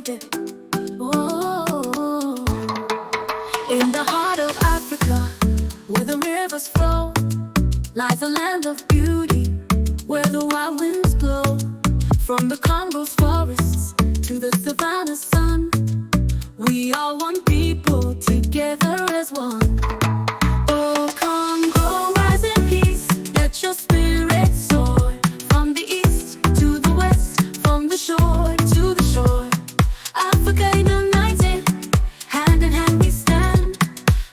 day. Oh, in the heart of Africa, where the rivers flow, lies a land of beauty, where the wild winds blow. From the Congo's forests to the savannah's sun, we are one people, together as one. Oh Congo, rise in peace, let your spirit soar. From the east to the west, from the shore to the shore, Africa united, hand in hand we stand.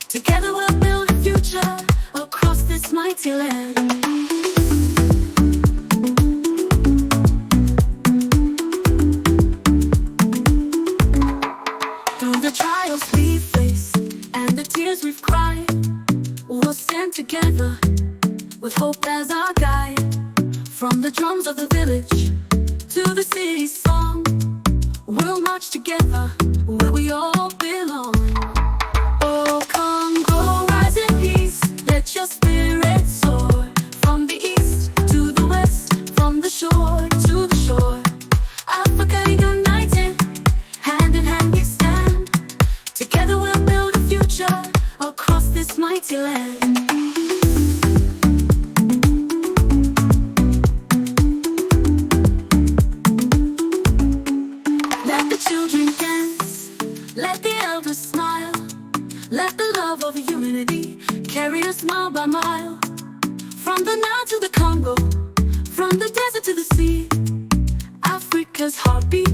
Together we'll build a future across this mighty land. Through the trials we face and the tears we've cried, we'll stand together with hope as our guide. From the drums of the village to the city song, we'll march together where we all belong. Oh Congo, rise in peace, let your spirit soar. From the east to the west, from the shore to the shore, Africa united, hand in hand we stand. Together we'll build a future across this mighty land. Let the children dance, let the elders smile, let the love of humanity carry us mile by mile. From the Nile to the Congo, from the desert to the sea, Africa's heartbeat